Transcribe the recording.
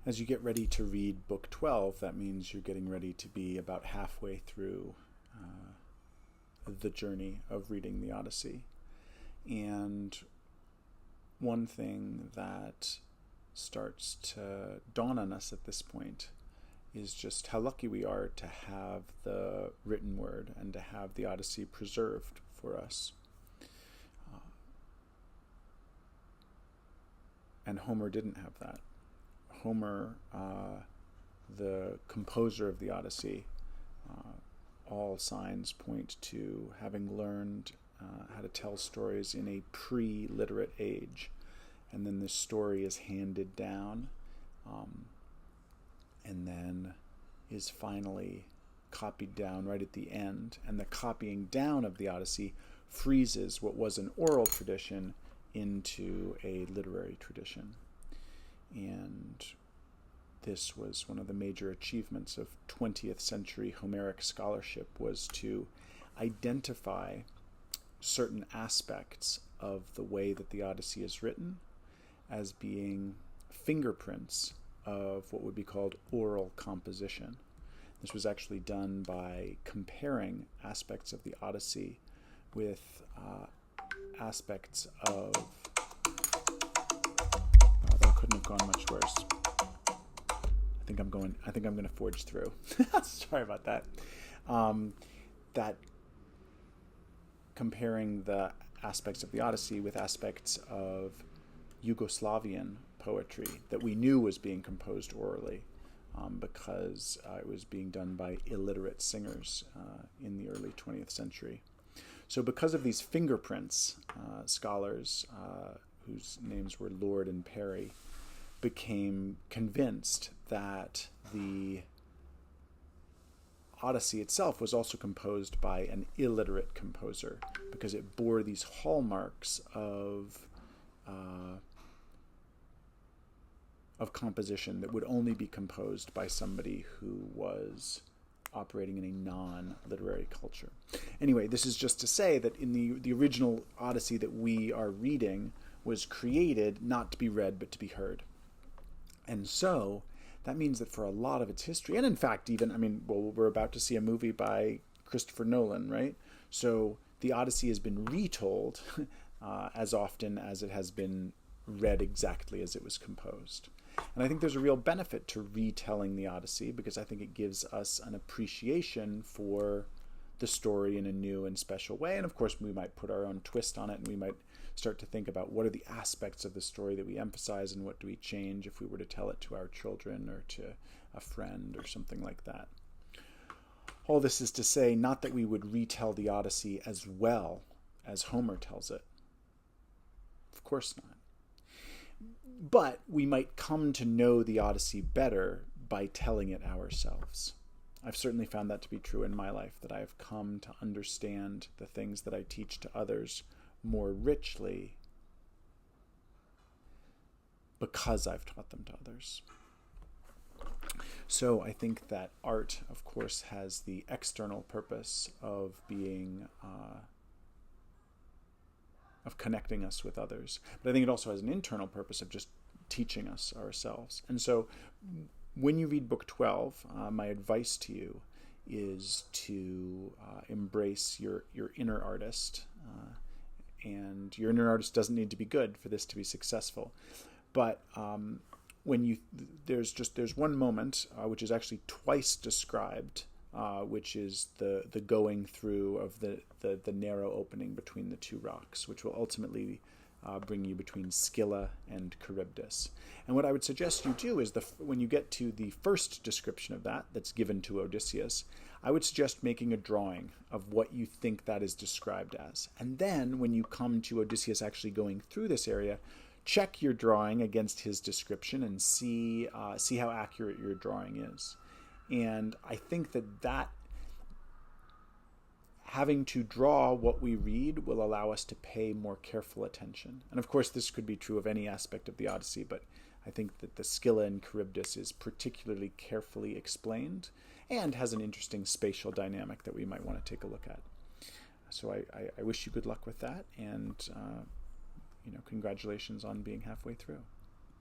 As you get ready to read Book 12, that means you're getting ready to be about halfway through the journey of reading the Odyssey. And one thing that starts to dawn on us at this point is just how lucky we are to have the written word and to have the Odyssey preserved for us. And Homer didn't have that. Homer, the composer of the Odyssey, all signs point to having learned how to tell stories in a pre-literate age. And then this story is handed down and then is finally copied down right at the end. And the copying down of the Odyssey freezes what was an oral tradition into a literary tradition. And this was one of the major achievements of 20th century Homeric scholarship, was to identify certain aspects of the way that the Odyssey is written as being fingerprints of what would be called oral composition. This was actually done by comparing aspects of the Odyssey with aspects of... Oh, that couldn't have gone much worse. I think I'm going to forge through. Sorry about that. That comparing the aspects of the Odyssey with aspects of Yugoslavian poetry that we knew was being composed orally, because it was being done by illiterate singers in the early 20th century. So because of these fingerprints, scholars whose names were Lord and Perry became convinced that the Odyssey itself was also composed by an illiterate composer, because it bore these hallmarks of composition that would only be composed by somebody who was operating in a non-literary culture. Anyway, this is just to say that in the original Odyssey that we are reading was created not to be read but to be heard. And so that means that for a lot of its history, and in fact even, we're about to see a movie by Christopher Nolan, right? So the Odyssey has been retold as often as it has been read exactly as it was composed. And I think there's a real benefit to retelling the Odyssey, because I think it gives us an appreciation for the story in a new and special way. And of course, we might put our own twist on it, and we might start to think about what are the aspects of the story that we emphasize and what do we change if we were to tell it to our children or to a friend or something like that. All this is to say, not that we would retell the Odyssey as well as Homer tells it. Of course not. But we might come to know the Odyssey better by telling it ourselves. I've certainly found that to be true in my life, that I have come to understand the things that I teach to others more richly because I've taught them to others. So I think that art, of course, has the external purpose of being of connecting us with others. But I think it also has an internal purpose of just teaching us ourselves. And so when you read Book 12, my advice to you is to embrace your inner artist. And your inner artist doesn't need to be good for this to be successful. But there's one moment which is actually twice described, which is the going through of the narrow opening between the two rocks, which will ultimately bring you between Scylla and Charybdis. And what I would suggest you do is when you get to the first description of that's given to Odysseus, I would suggest making a drawing of what you think that is described as. And then when you come to Odysseus actually going through this area, check your drawing against his description and see how accurate your drawing is. And I think that having to draw what we read will allow us to pay more careful attention. And of course, this could be true of any aspect of the Odyssey, but I think that the Scylla and Charybdis is particularly carefully explained and has an interesting spatial dynamic that we might want to take a look at. So I wish you good luck with that, and congratulations on being halfway through.